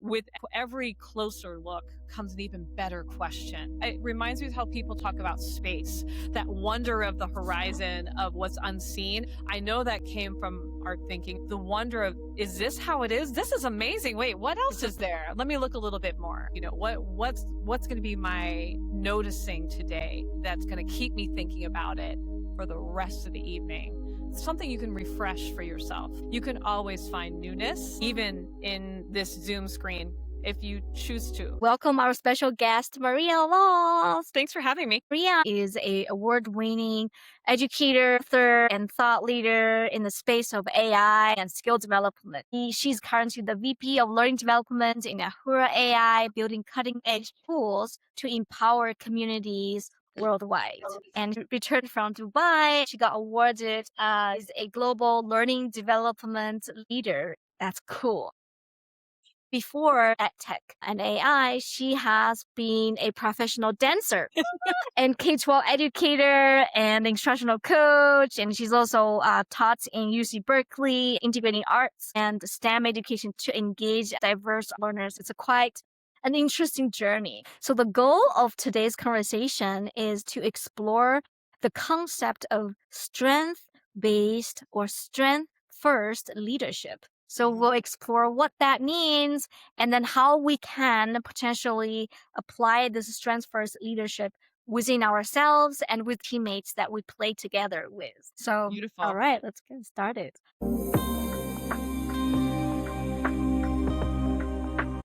with every closer look comes an even better question. It reminds me of how people talk about space, that wonder of the horizon of what's unseen. I know that came from our thinking, the wonder of, is this how it is? This is amazing. Wait, what else is there? Let me look a little bit more. What's going to be my noticing today that's going to keep me thinking about it for the rest of the evening? Something you can refresh for yourself. You can always find newness, even in this Zoom screen, if you choose to. Welcome our special guest, Maria Laws. Thanks for having me. Maria is an award-winning educator, author, and thought leader in the space of AI and skill development. She's currently the VP of Learning Development in Ahura AI, building cutting-edge tools to empower communities worldwide. And returned from Dubai, she got awarded as a global learning development leader. That's cool. Before EdTech and AI, she has been a professional dancer and K-12 educator and instructional coach. And she's also taught in UC Berkeley, integrating arts and STEM education to engage diverse learners. It's quite an interesting journey. So the goal of today's conversation is to explore the concept of strength-based or strength-first leadership. So we'll explore what that means and then how we can potentially apply this strength-first leadership within ourselves and with teammates that we play together with. So, Beautiful. All right, let's get started.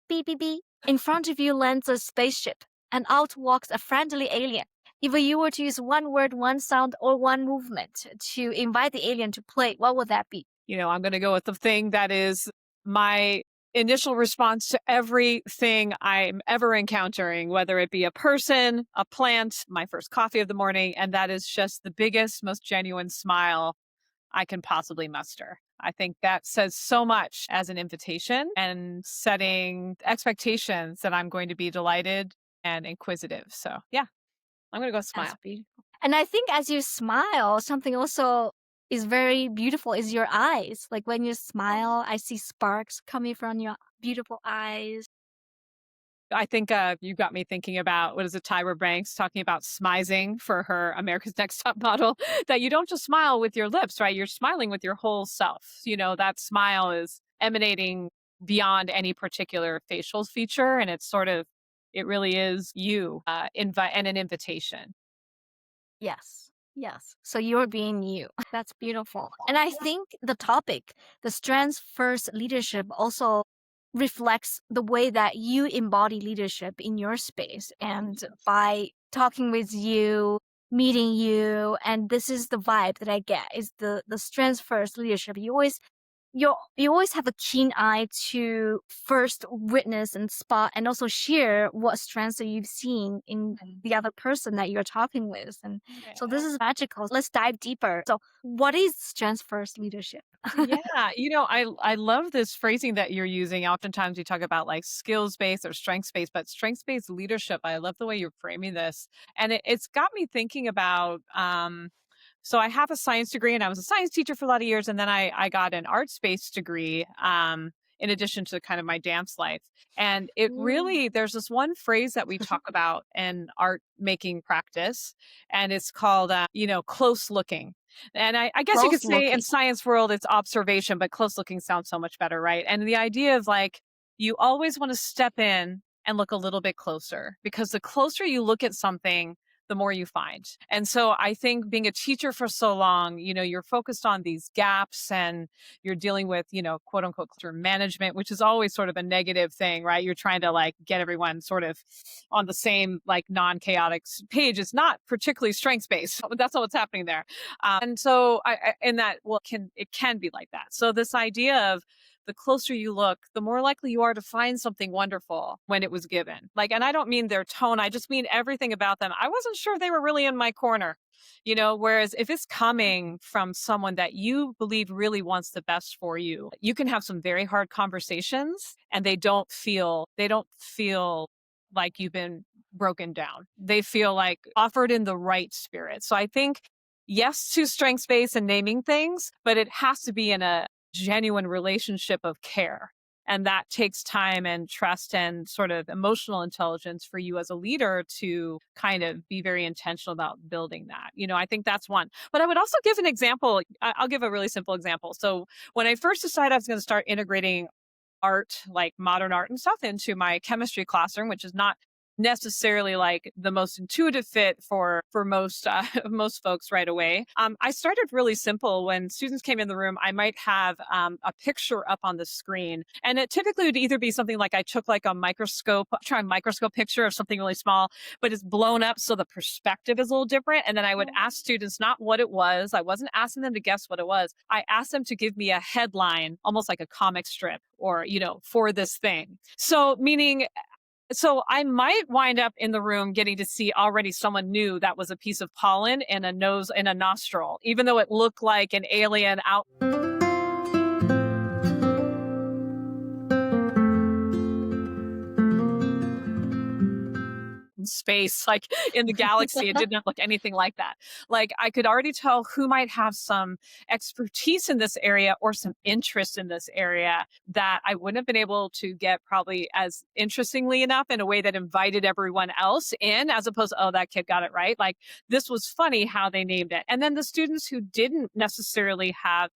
Beep, beep, beep. In front of you lands a spaceship, and out walks a friendly alien. If you were to use one word, one sound, or one movement to invite the alien to play, what would that be? I'm going to go with the thing that is my initial response to everything I'm ever encountering, whether it be a person, a plant, my first coffee of the morning, and that is just the biggest, most genuine smile I can possibly muster. I think that says so much as an invitation and setting expectations that I'm going to be delighted and inquisitive. So yeah, I'm going to go smile. That's beautiful. And I think as you smile, something also is very beautiful is your eyes. Like when you smile, I see sparks coming from your beautiful eyes. I think you got me thinking about, what is it, Tyra Banks talking about smizing for her America's Next Top Model, that you don't just smile with your lips, right? You're smiling with your whole self. That smile is emanating beyond any particular facial feature. And it really is you and an invitation. Yes. Yes. So you're being you. That's beautiful. And I think the topic, the strengths first leadership, also reflects the way that you embody leadership in your space. And by talking with you, meeting you, and this is the vibe that I get is the strengths first leadership. You always have a keen eye to first witness and spot and also share what strengths that you've seen in the other person that you're talking with. And so this is magical. Let's dive deeper. So what is strengths first leadership? Yeah, I love this phrasing that you're using. Oftentimes we talk about like skills-based or strengths-based, but strengths-based leadership, I love the way you're framing this. And it's got me thinking about, so I have a science degree and I was a science teacher for a lot of years. And then I got an arts-based degree in addition to kind of my dance life. And it really, there's this one phrase that we talk about in art making practice, and it's called, close looking. And I guess you could say in science world, it's observation, but close looking sounds so much better, right? And the idea of like, you always want to step in and look a little bit closer, because the closer you look at something, the more you find. And so I think being a teacher for so long, you're focused on these gaps and you're dealing with, quote unquote, classroom management, which is always sort of a negative thing, right? You're trying to like get everyone sort of on the same like non-chaotic page. It's not particularly strengths-based. That's not what's happening there. And so it can be like that. So this idea of the closer you look, the more likely you are to find something wonderful when it was given. And I don't mean their tone, I just mean everything about them. I wasn't sure if they were really in my corner, whereas if it's coming from someone that you believe really wants the best for you, you can have some very hard conversations and they don't feel like you've been broken down. They feel like offered in the right spirit. So I think yes to strengths-based and naming things, but it has to be in a genuine relationship of care. And that takes time and trust and sort of emotional intelligence for you as a leader to kind of be very intentional about building that. I think that's one. But I would also give an example. I'll give a really simple example. So when I first decided I was going to start integrating art, like modern art and stuff, into my chemistry classroom, which is not necessarily like the most intuitive fit for most most folks right away. I started really simple. When students came in the room, I might have a picture up on the screen, and it typically would either be something like I took like a microscope picture of something really small, but it's blown up so the perspective is a little different. And then I would ask students not what it was. I wasn't asking them to guess what it was. I asked them to give me a headline, almost like a comic strip, or for this thing. So I might wind up in the room getting to see already someone knew that was a piece of pollen in a nose in a nostril, even though it looked like an alien out in space, like in the galaxy. It did not look anything like that. Like I could already tell who might have some expertise in this area or some interest in this area that I wouldn't have been able to get probably as interestingly enough in a way that invited everyone else in, as opposed to, oh, that kid got it right. Like this was funny how they named it. And then the students who didn't necessarily have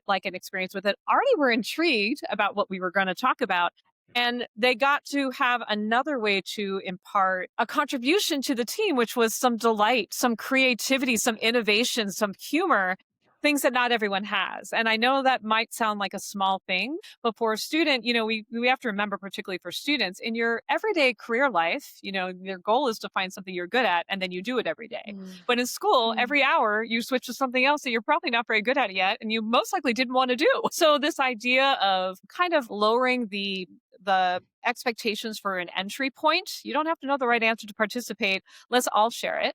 like an experience with it already were intrigued about what we were going to talk about, and they got to have another way to impart a contribution to the team, which was some delight, some creativity, some innovation, some humor, things that not everyone has. And I know that might sound like a small thing, but for a student, we have to remember, particularly for students, in your everyday career life, their goal is to find something you're good at and then you do it every day. Mm. But in school, Mm. every hour you switch to something else that you're probably not very good at yet and you most likely didn't want to do. So this idea of kind of lowering the expectations for an entry point. You don't have to know the right answer to participate. Let's all share it.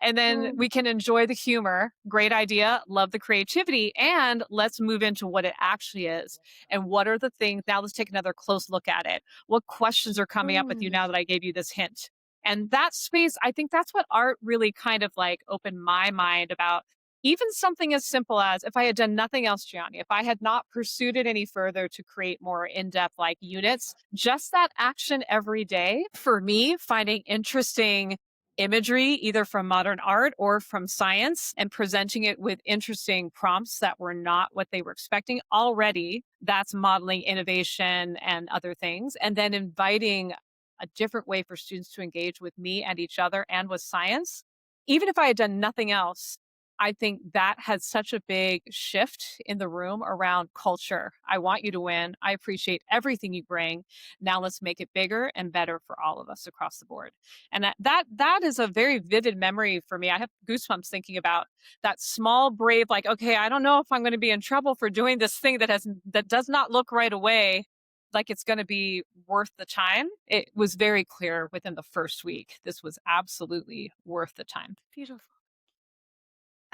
And then Mm. we can enjoy the humor. Great idea. Love the creativity. And let's move into what it actually is. And what are the things? Now let's take another close look at it. What questions are coming up with you now Mm. that I gave you this hint? And that space, I think that's what art really kind of like opened my mind about. Even something as simple as, if I had done nothing else, Gianni, if I had not pursued it any further to create more in depth like units, just that action every day for me, finding interesting imagery, either from modern art or from science, and presenting it with interesting prompts that were not what they were expecting already. That's modeling innovation and other things. And then inviting a different way for students to engage with me and each other and with science. Even if I had done nothing else, I think that had such a big shift in the room around culture. I want you to win. I appreciate everything you bring. Now let's make it bigger and better for all of us across the board. And that is a very vivid memory for me. I have goosebumps thinking about that small brave, like, okay, I don't know if I'm going to be in trouble for doing this thing that does not look right away like it's going to be worth the time. It was very clear within the first week. This was absolutely worth the time. Beautiful.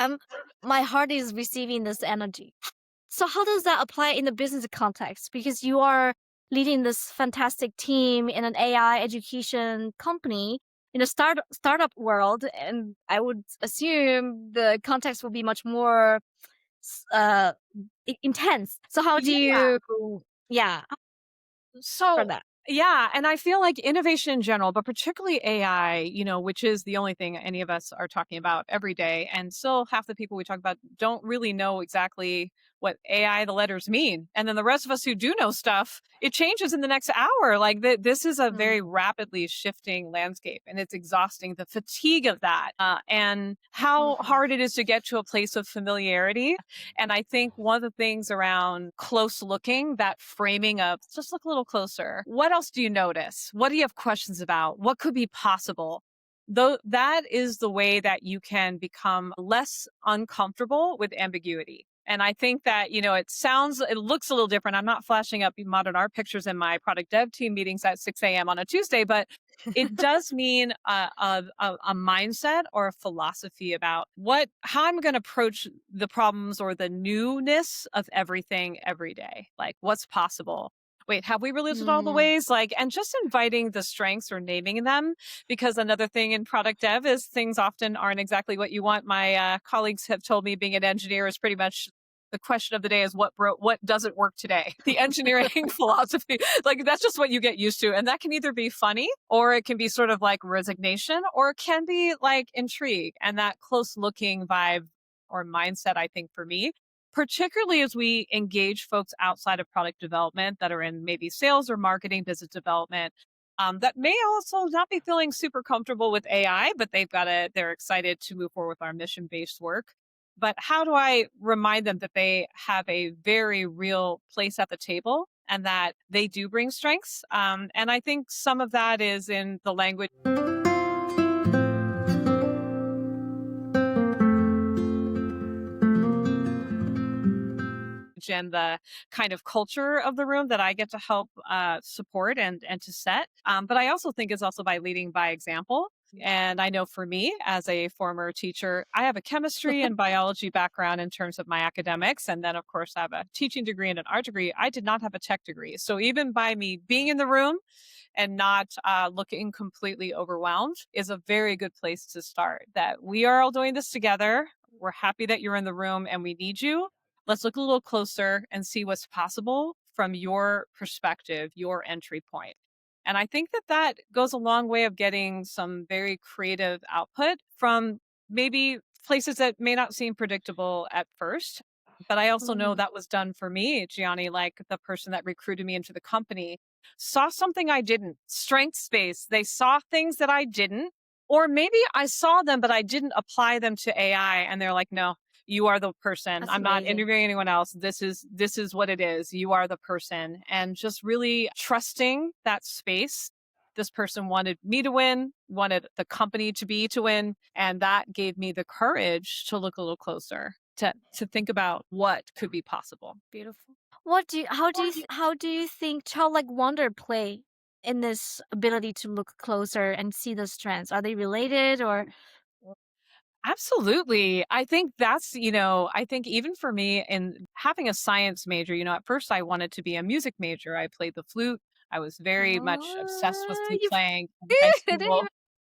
Um, my heart is receiving this energy. So how does that apply in the business context? Because you are leading this fantastic team in an AI education company in a startup world, and I would assume the context will be much more s- uh intense. So how do Yeah. you, yeah, for So, that? yeah, and I feel like innovation in general, but particularly AI, which is the only thing any of us are talking about every day. And still half the people we talk about don't really know exactly what AI, the letters mean. And then the rest of us who do know stuff, it changes in the next hour. Like this is a very Mm. rapidly shifting landscape and it's exhausting. The fatigue of that and how Mhm. hard it is to get to a place of familiarity. And I think one of the things around close looking, that framing of just look a little closer. What else do you notice? What do you have questions about? What could be possible? Though that is the way that you can become less uncomfortable with ambiguity. And I think that, it looks a little different. I'm not flashing up modern art pictures in my product dev team meetings at 6 a.m. on a Tuesday, but it does mean a mindset or a philosophy about how I'm going to approach the problems or the newness of everything every day. Like what's possible. Wait, have we really looked at all the Mm. ways? Like, and just inviting the strengths or naming them, because another thing in product dev is things often aren't exactly what you want. My colleagues have told me being an engineer is pretty much The question of the day is what doesn't work today? The engineering philosophy, like that's just what you get used to. And that can either be funny or it can be sort of like resignation or it can be like intrigue and that close looking vibe or mindset, I think for me, particularly as we engage folks outside of product development that are in maybe sales or marketing, business development, that may also not be feeling super comfortable with AI, but they're excited to move forward with our mission based work. But how do I remind them that they have a very real place at the table and that they do bring strengths? And I think some of that is in the language and the kind of culture of the room that I get to help support and to set. But I also think it's also by leading by example. And I know for me, as a former teacher, I have a chemistry and biology background in terms of my academics. And then, of course, I have a teaching degree and an art degree. I did not have a tech degree. So even by me being in the room and not looking completely overwhelmed is a very good place to start. That we are all doing this together. We're happy that you're in the room and we need you. Let's look a little closer and see what's possible from your perspective, your entry point. And I think that that goes a long way of getting some very creative output from maybe places that may not seem predictable at first. But I also know Mm. that was done for me, Gianni, like the person that recruited me into the company saw something I didn't. Strength space. They saw things that I didn't. Or maybe I saw them, but I didn't apply them to AI. And they're like, no, you are the person. That's I'm not amazing. interviewing anyone else. This is what it is. You are the person. And just really trusting that space. This person wanted me to win, wanted the company to win, and that gave me the courage to look a little closer, to think about what could be possible. Beautiful. How do you think childlike wonder play in this ability to look closer and see the strands? Are they related or Absolutely. I think I think even for me in having a science major, at first I wanted to be a music major. I played the flute. I was very much obsessed with flute you playing in high I didn't even school.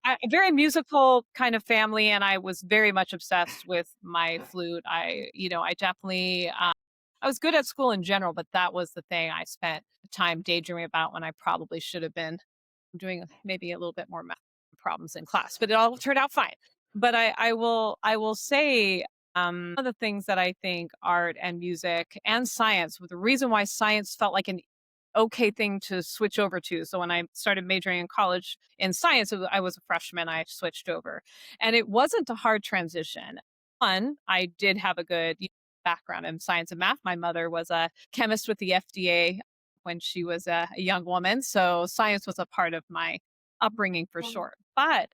A very musical kind of family, and I was very much obsessed with my flute. I definitely, I was good at school in general, but that was the thing I spent time daydreaming about when I probably should have been doing maybe a little bit more math problems in class, but it all turned out fine. But I will say one of the things that I think art and music and science, with the reason why science felt like an okay thing to switch over to. So when I started majoring in college in science, I was a freshman, I switched over. And it wasn't a hard transition. One, I did have a good background in science and math. My mother was a chemist with the FDA when she was a young woman. So science was a part of my upbringing for sure. But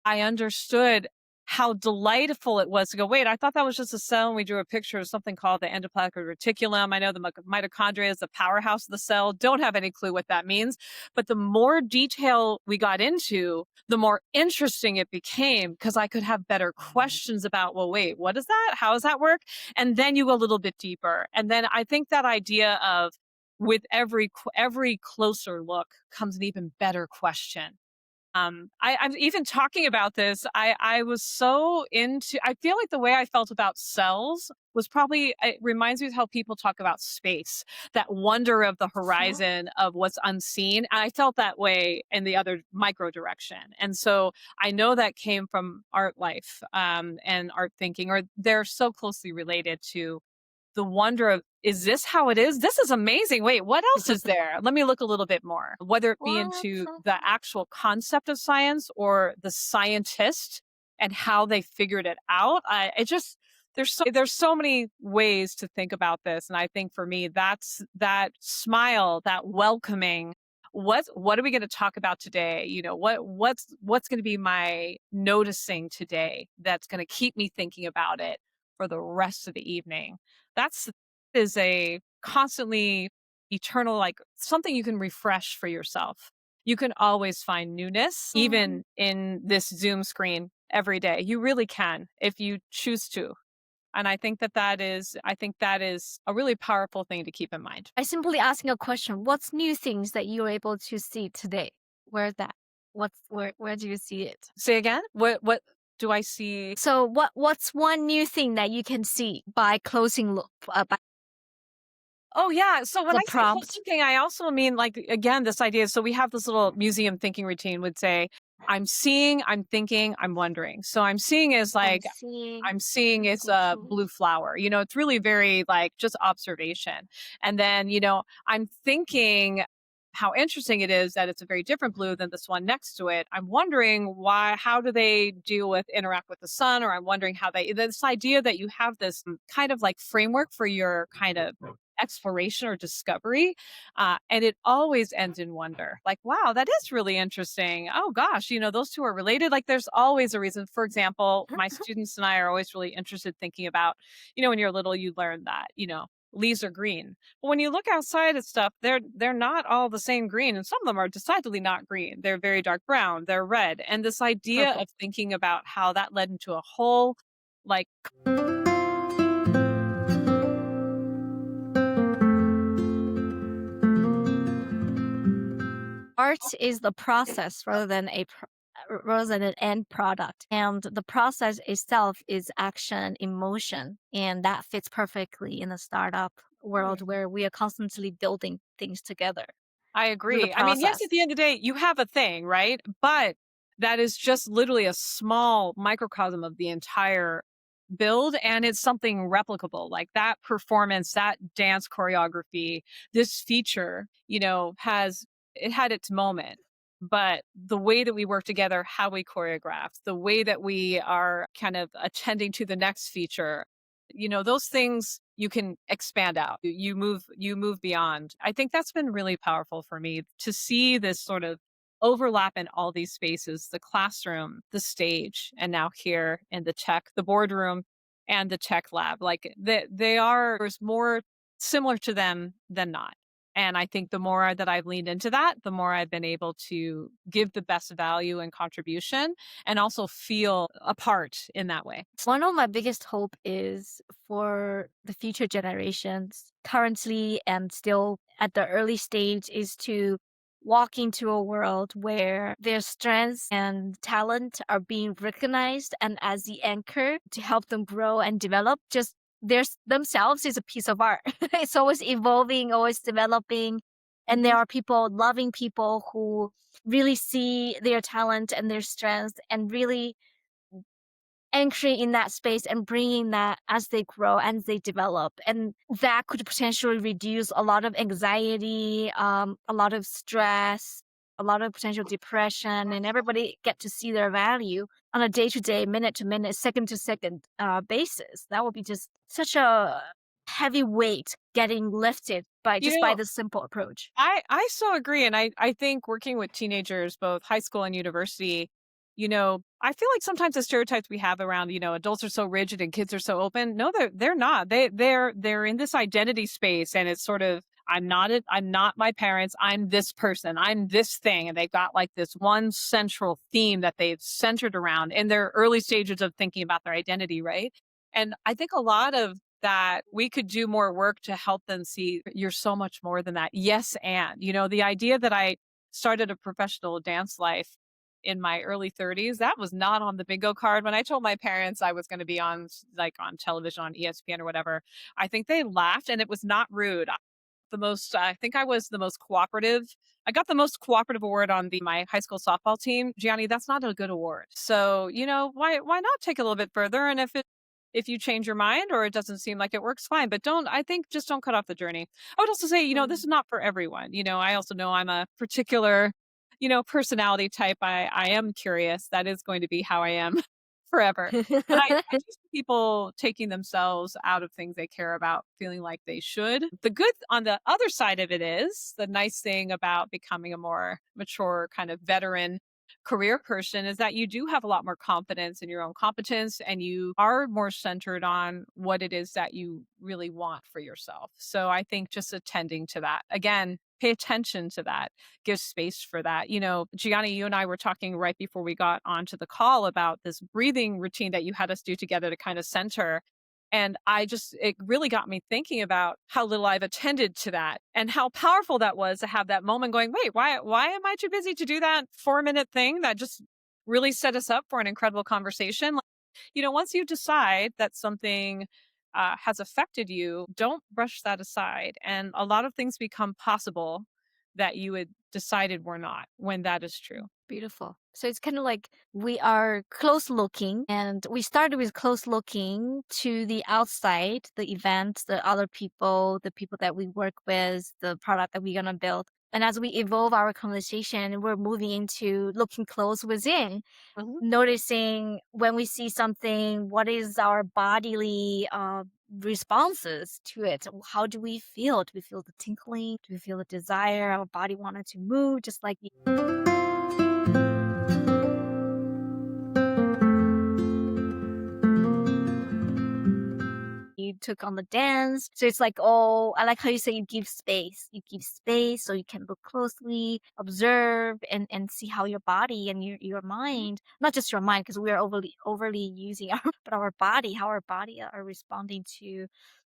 I understood how delightful it was to go, wait, I thought that was just a cell. And we drew a picture of something called the endoplasmic reticulum. I know the mitochondria is the powerhouse of the cell. Don't have any clue what that means. But the more detail we got into, the more interesting it became because I could have better questions about, well, wait, what is that? How does that work? And then you go a little bit deeper. And then I think that idea of with every closer look comes an even better question. I'm even talking about this. I was so into. I feel like the way I felt about cells was probably it reminds me of how people talk about space, that wonder of the horizon of what's unseen. And I felt that way in the other micro direction, and so I know that came from art life and art thinking, or they're so closely related to the wonder of, is this how it is? This is amazing. Wait, what else is there? Let me look a little bit more. Whether it be what? into the actual concept of science or the scientist and how they figured it out. It just there's so many ways to think about this, and I think for me that's that smile, that welcoming. What are we going to talk about today? What's going to be my noticing today that's going to keep me thinking about it for the rest of the evening. That's is a constantly eternal, like something you can refresh for yourself. You can always find newness, even in this Zoom screen every day. You really can if you choose to. And I think that is a really powerful thing to keep in mind. I simply asking a question. What's new things that you're able to see today? Where's that? Where do you see it? Say again? What Do I see? So what's one new thing that you can see by by Oh, yeah. So when the I say prompt? thinking, I also mean, like, again, this idea. So we have this little museum thinking routine would say, I'm seeing, I'm thinking, I'm wondering. So I'm seeing is I'm like, seeing, I'm seeing I'm it's a thinking. blue flower. It's really very like just observation. And then, I'm thinking how interesting it is that it's a very different blue than this one next to it. I'm wondering how do they interact with the sun? Or I'm wondering this idea that you have this kind of like framework for your kind of exploration or discovery. And it always ends in wonder. Like, wow, that is really interesting. Oh gosh, those two are related. Like, there's always a reason. For example, my students and I are always really interested thinking about, when you're little, you learn that, leaves are green. But when you look outside at stuff, they're not all the same green. And some of them are decidedly not green. They're very dark brown, they're red. And this idea Purple. of thinking about how that led into a whole like Art is the process rather than an end product. And the process itself is action, emotion, and that fits perfectly in the startup world where we are constantly building things together I through the agree. I mean, yes, at process. the end of the day, you have a thing, right? But that is just literally a small microcosm of the entire build. And it's something replicable, like that performance, that dance choreography, this feature, it had its moment. But the way that we work together, how we choreograph, the way that we are kind of attending to the next feature, those things you can expand out. You move beyond. I think that's been really powerful for me to see this sort of overlap in all these spaces, the classroom, the stage, and now here in the boardroom and the tech lab. Like there's more similar to them than not. And I think the more that I've leaned into that, the more I've been able to give the best value and contribution and also feel a part in that way. One of my biggest hope is for the future generations currently and still at the early stage is to walk into a world where their strengths and talent are being recognized and as the anchor to help them grow and develop just themselves is a piece of art. It's always evolving, always developing. And there Mhm. are loving people who really see their talent and their strengths and really anchoring in that space and bringing that as they grow and they develop. And that could potentially reduce a lot of anxiety, a lot of stress, a lot of potential depression, and everybody get to see their value on a day to day, minute to minute, second to second basis. That would be just such a heavy weight getting lifted You by know, this simple approach. I so agree, and I think working with teenagers, both high school and university, I feel like sometimes the stereotypes we have around, adults are so rigid and kids are so open. No, they're not. They're in this identity space, and it's sort of I'm not my parents. I'm this person. I'm this thing, and they've got like this one central theme that they've centered around in their early stages of thinking about their identity, right? And I think a lot of that we could do more work to help them see you're so much more than that. Yes, and the idea that I started a professional dance life in my early 30s, that was not on the bingo card. When I told my parents I was going to be on like on television on ESPN or whatever, I think they laughed and it was not rude. I think I was the most cooperative. I got the most cooperative award on the my high school softball team. Gianni, that's not a good award. So, why not take a little bit further? And if you change your mind or it doesn't seem like it works, fine. But I think just don't cut off the journey. I would also say, this is not for everyone. I also know I'm a particular, personality type. I am curious. That is going to be how I am forever. But I do see people taking themselves out of things they care about, feeling like they should. The good on the other side of it is the nice thing about becoming a more mature kind of veteran career person is that you do have a lot more confidence in your own competence and you are more centered on what it is that you really want for yourself. So I think just attending to that again, pay attention to that, give space for that. Gianni, you and I were talking right before we got onto the call about this breathing routine that you had us do together to kind of center. And it really got me thinking about how little I've attended to that and how powerful that was to have that moment going, wait, why am I too busy to do that 4-minute thing that just really set us up for an incredible conversation. Once you decide that something has affected you, don't brush that aside. And a lot of things become possible that you had decided were not when that is true. Beautiful. So it's kind of like we are close looking, and we started with close looking to the outside, the events, the other people, the people that we work with, the product that we're going to build. And as we evolve our conversation, we're moving into looking close within, Mhm. noticing when we see something, what is our bodily responses to it? How do we feel? Do we feel the tinkling? Do we feel the desire? Our body wanted to move, just like you took on the dance. So it's like, oh, I like how you say you give space. You give space so you can look closely, observe, and see how your body and your mind, not just your mind, because we are overly using our but our body, how our body are responding to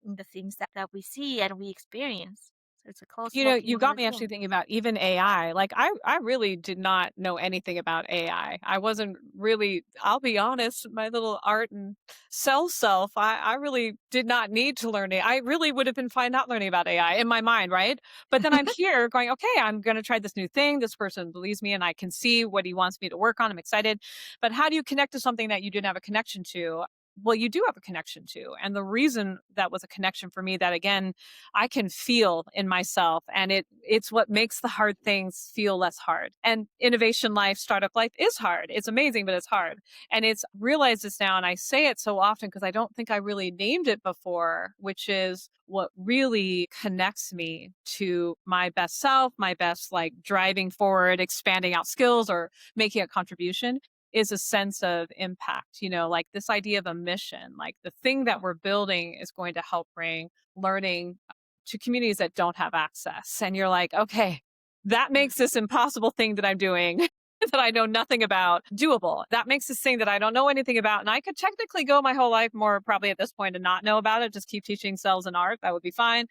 the things that we see and we experience. So it's a close You looking got me actually within. thinking about even AI. Like I really did not know anything about AI. I wasn't really, I'll be honest, my little art and self, I really did not need to learn it. I really would have been fine not learning about AI in my mind, right? But then I'm here going, okay, I'm gonna try this new thing. This person believes me and I can see what he wants me to work on. I'm excited. But how do you connect to something that you didn't have a connection to? Well, you do have a connection to. And the reason that was a connection for me that again I can feel in myself, and it's what makes the hard things feel less hard. And innovation life, startup life is hard. It's amazing, but it's hard. And it's realized this now, and I say it so often because I don't think I really named it before, which is what really connects me to my best self, my best like driving forward, expanding out skills or making a contribution is a sense of impact, like this idea of a mission, like the thing that we're building is going to help bring learning to communities that don't have access. And you're like, okay, that makes this impossible thing that I'm doing that I know nothing about doable. That makes this thing that I don't know anything about. And I could technically go my whole life more probably at this point and not know about it, just keep teaching cells and art. That would be fine.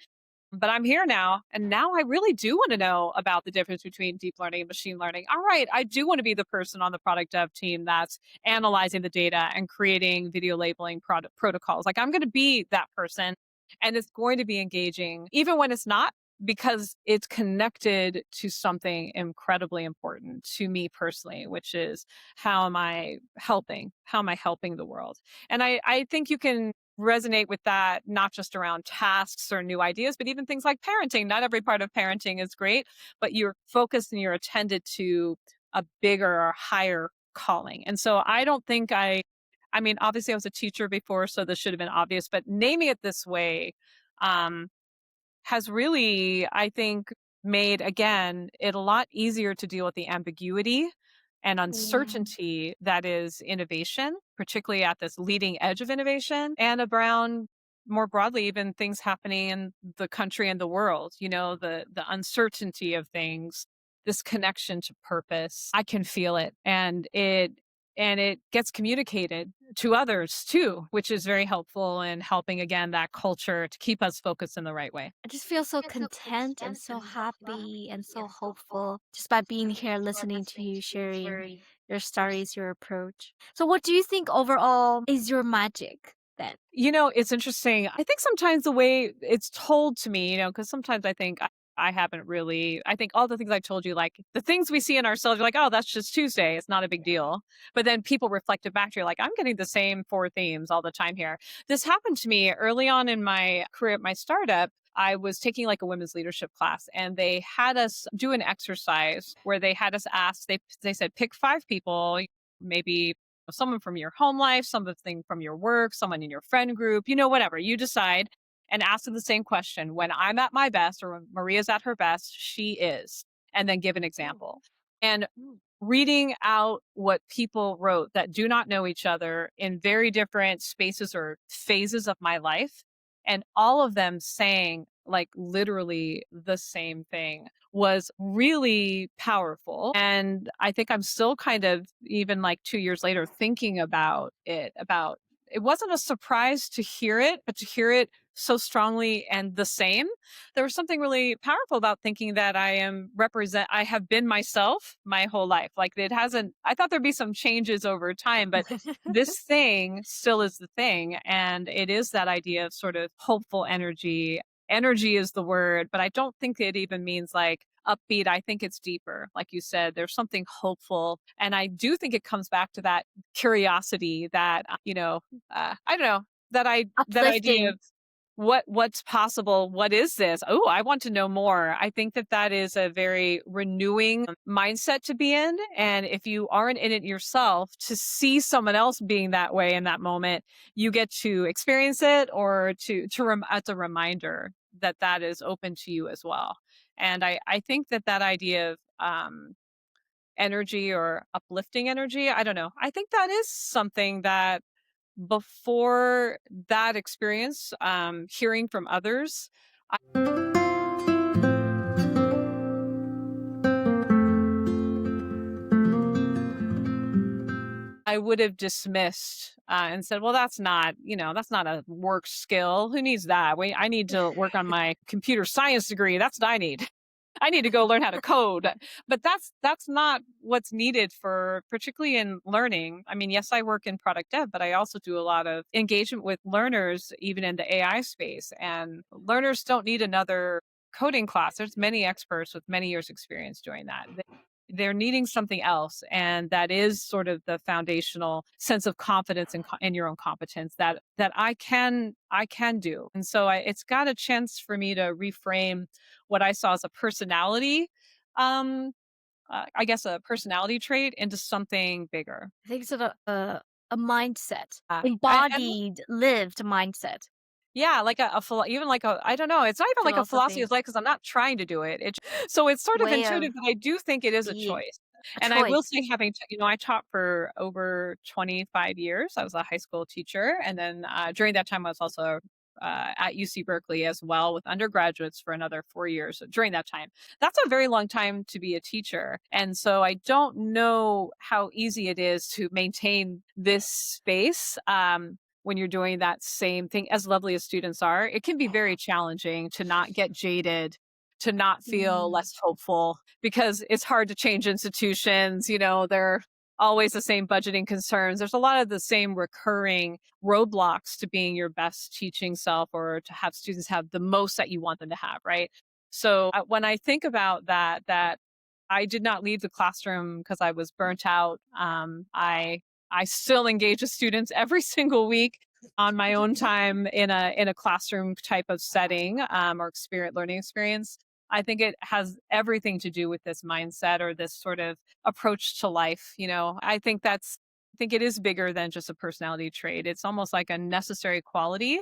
But I'm here now. And now I really do want to know about the difference between deep learning and machine learning. All right. I do want to be the person on the product dev team that's analyzing the data and creating video labeling protocols. Like I'm going to be that person and it's going to be engaging, even when it's not, because it's connected to something incredibly important to me personally, which is how am I helping? How am I helping the world? And I think you can resonate with that, not just around tasks or new ideas, but even things like parenting. Not every part of parenting is great, but you're focused and you're attended to a bigger or higher calling. And so I don't think I mean, obviously I was a teacher before, so this should have been obvious, but naming it this way, um, has really, I think, made again it a lot easier to deal with the ambiguity and Yeah. uncertainty that is innovation, particularly at this leading edge of innovation and around more broadly even things happening in the country and the world, the uncertainty of things, this connection to purpose. I can feel it and it gets communicated to others too, which is very helpful in helping again that culture to keep us focused in the right way. I just feel so content and so happy and so hopeful just by being here, listening to you, sharing your stories, your approach. So, what do you think overall is your magic then? It's interesting. I think sometimes the way it's told to me, because sometimes I think I haven't really, I think all the things I told you, like the things we see in ourselves, you're like, oh, that's just Tuesday. It's not a big deal. But then people reflect it back to you, like, I'm getting the same four themes all the time here. This happened to me early on in my career at my startup. I was taking like a women's leadership class and they had us do an exercise where they had us ask, they said, pick five people, maybe someone from your home life, something from your work, someone in your friend group, whatever. You decide and ask them the same question. When I'm at my best or when Maria's at her best, she is. And then give an example. And reading out what people wrote that do not know each other in very different spaces or phases of my life, and all of them saying like literally the same thing was really powerful. And I think I'm still kind of, even like 2 years later, thinking about it. It wasn't a surprise to hear it, but to hear it so strongly and the same. There was something really powerful about thinking that I have been myself my whole life. Like it hasn't, I thought there'd be some changes over time, but this thing still is the thing. And it is that idea of sort of hopeful energy. Energy is the word, but I don't think it even means like upbeat. I think it's deeper. Like you said, there's something hopeful. And I do think it comes back to that curiosity that, I don't know, that idea Uplifting. of what's possible, what is this? Oh, I want to know more. I think that that is a very renewing mindset to be in, and if you aren't in it yourself, to see someone else being that way in that moment, you get to experience it, or as a reminder that that is open to you as well. And I think that that idea of energy or uplifting energy, I don't know, I think that is something that before that experience, hearing from others, I would have dismissed and said, "Well, that's not, that's not a work skill. Who needs that? Wait, I need to work on my computer science degree. That's what I need. I need to go learn how to code." But that's not what's needed for particularly in learning. I mean, yes, I work in product dev, but I also do a lot of engagement with learners, even in the AI space. And learners don't need another coding class. There's many experts with many years experience doing that. They're needing something else, and that is sort of the foundational sense of confidence in your own competence that I can do. And so it's got a chance for me to reframe what I saw as a personality, um, I guess a personality trait into something bigger. I think it's a mindset, And embodied, lived mindset, yeah, like even like a, I don't know, it's not even like a philosophy philosophy, of life because I'm not trying to do it. So it's sort of way intuitive, of but I do think it is a being, choice. a And I will choice. say, I taught for over 25 years. I was a high school teacher, and then during that time, I was also at UC Berkeley as well with undergraduates for another 4 years. So during that time, that's a very long time to be a teacher, and so I don't know how easy it is to maintain this space. When you're doing that same thing, as lovely as students are, it can be very challenging to not get jaded, to not feel Mm, less hopeful because it's hard to change institutions. They're always the same budgeting concerns. There's a lot of the same recurring roadblocks to being your best teaching self or to have students have the most that you want them to have, right? So when I think about that I did not leave the classroom because I was burnt out. I still engage with students every single week on my own time in a classroom type of setting, or learning experience. I think it has everything to do with this mindset or this sort of approach to life. I think it is bigger than just a personality trait. It's almost like a necessary quality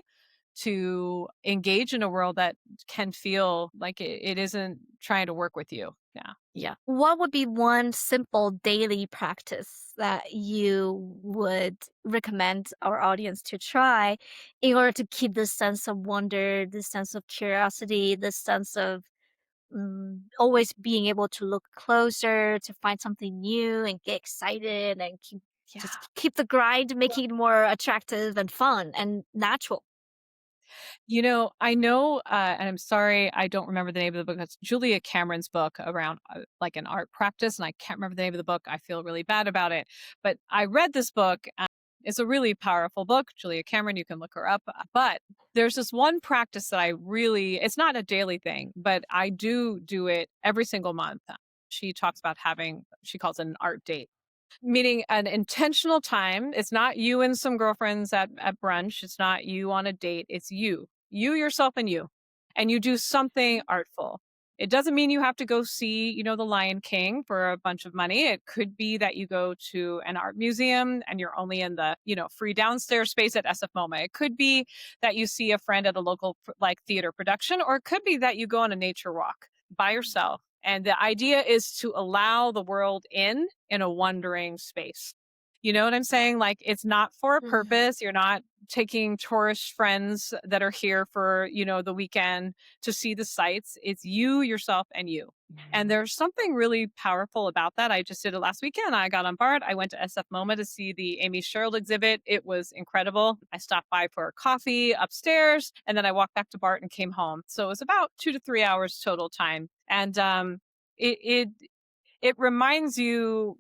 to engage in a world that can feel like it isn't trying to work with you. Yeah. yeah. What would be one simple daily practice that you would recommend our audience to try in order to keep this sense of wonder, this sense of curiosity, this sense of always being able to look closer, to find something new and get excited and just Yeah. keep the grind, making it more attractive and fun and natural. I know, and I'm sorry, I don't remember the name of the book. It's Julia Cameron's book around like an art practice, and I can't remember the name of the book. I feel really bad about it. But I read this book. It's a really powerful book. Julia Cameron, you can look her up. But there's this one practice that it's not a daily thing, but I do it every single month. She talks about she calls it an art date, meaning an intentional time. It's not you and some girlfriends at brunch. It's not you on a date. It's you yourself and you. And you do something artful. It doesn't mean you have to go see, the Lion King for a bunch of money. It could be that you go to an art museum and you're only in the, free downstairs space at SF MoMA. It could be that you see a friend at a local like theater production, or it could be that you go on a nature walk by yourself. And the idea is to allow the world in a wondering space. You know what I'm saying? Like it's not for a Mhm. purpose. You're not taking tourist friends that are here for, the weekend to see the sights. It's you, yourself, and you. And there's something really powerful about that. I just did it last weekend. I got on BART. I went to SF MoMA to see the Amy Sherrill exhibit. It was incredible. I stopped by for a coffee upstairs and then I walked back to BART and came home. So it was about 2 to 3 hours total time. And it, it it reminds you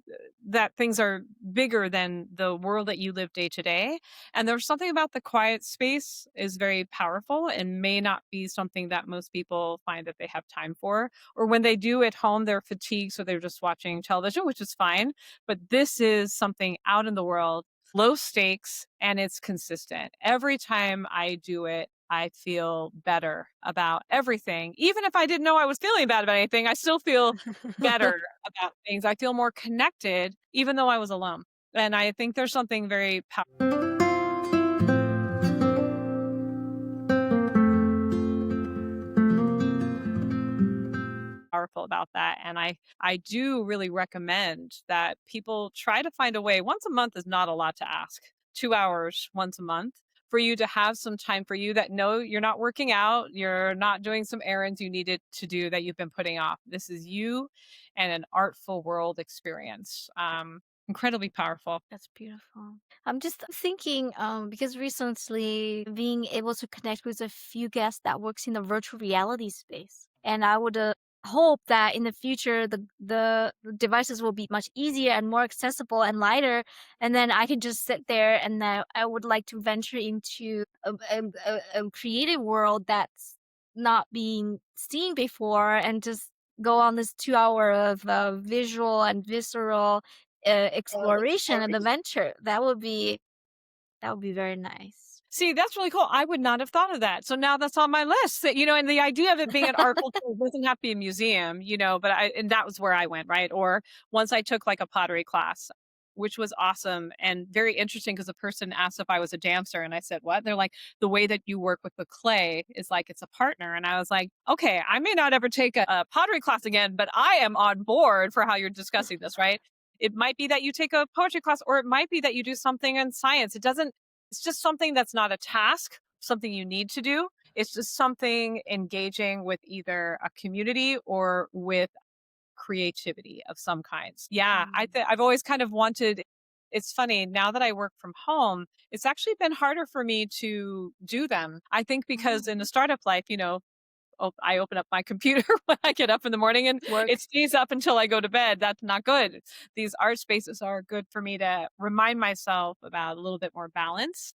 that things are bigger than the world that you live day to day. And there's something about the quiet space is very powerful and may not be something that most people find that they have time for. Or when they do at home, they're fatigued, so they're just watching television, which is fine. But this is something out in the world, low stakes, and it's consistent. Every time I do it, I feel better about everything. Even if I didn't know I was feeling bad about anything, I still feel better about things. I feel more connected, even though I was alone. And I think there's something very powerful about that. And I do really recommend that people try to find a way. Once a month is not a lot to ask. 2 hours once a month for you to have some time for you that no, you're not working out, you're not doing some errands you needed to do that you've been putting off. This is you and an artful world experience. Incredibly powerful. That's beautiful. I'm just thinking, because recently being able to connect with a few guests that works in the virtual reality space, and I would hope that in the future the devices will be much easier and more accessible and lighter, and then I can just sit there and I would like to venture into a creative world that's not being seen before, and just go on this 2 hour of visual and visceral exploration and adventure. That would be very nice. See, that's really cool. I would not have thought of that. So now that's on my list. That, and the idea of it being an art culture doesn't have to be a museum, but and that was where I went, right? Or once I took like a pottery class, which was awesome and very interesting because the person asked if I was a dancer and I said, what? They're like, the way that you work with the clay is like it's a partner. And I was like, okay, I may not ever take a pottery class again, but I am on board for how you're discussing this, right? It might be that you take a poetry class, or it might be that you do something in science. It's just something that's not a task, something you need to do. It's just something engaging with either a community or with creativity of some kinds. Yeah, Mm. I've always kind of wanted. It's funny now that I work from home, it's actually been harder for me to do them. I think because in Oh, the startup life, I open up my computer when I get up in the morning and work. it stays up until I go to bed. That's not good. These art spaces are good for me to remind myself about a little bit more balance.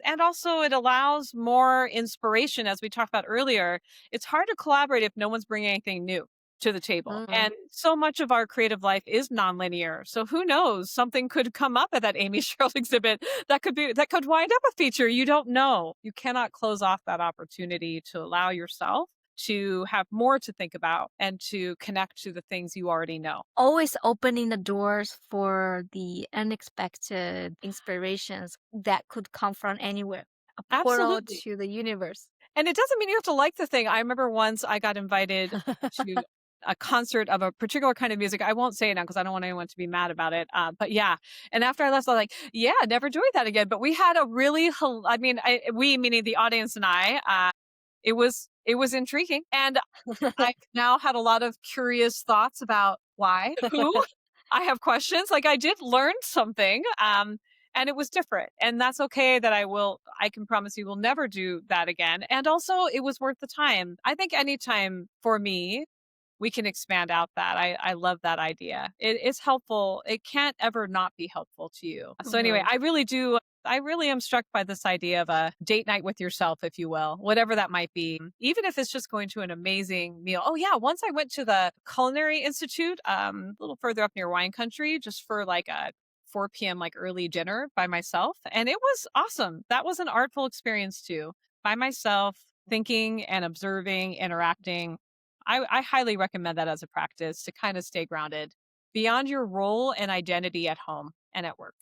And also it allows more inspiration. As we talked about earlier, it's hard to collaborate if no one's bringing anything new to the table. Mm. And so much of our creative life is nonlinear. So who knows? Something could come up at that Amy Sherrill exhibit that could wind up a feature. You don't know. You cannot close off that opportunity to allow yourself to have more to think about and to connect to the things you already know. Always opening the doors for the unexpected inspirations that could come from anywhere. A portal Absolutely. to the universe. And it doesn't mean you have to like the thing. I remember once I got invited to a concert of a particular kind of music. I won't say it now because I don't want anyone to be mad about it. But yeah. And after I left, I was like, yeah, never doing that again. But we had a really, we meaning the audience and I, it was intriguing. And I now had a lot of curious thoughts about why, who. I have questions. Like I did learn something, and it was different. And that's okay that I can promise you will never do that again. And also it was worth the time. I think anytime for me, we can expand out that. I love that idea. It is helpful. It can't ever not be helpful to you. So anyway, Right. I really am struck by this idea of a date night with yourself, if you will, whatever that might be, even if it's just going to an amazing meal. Oh yeah, once I went to the Culinary Institute, a little further up near wine country, just for like a 4 p.m. like early dinner by myself. And it was awesome. That was an artful experience too. By myself, thinking and observing, interacting. I highly recommend that as a practice to kind of stay grounded beyond your role and identity at home and at work.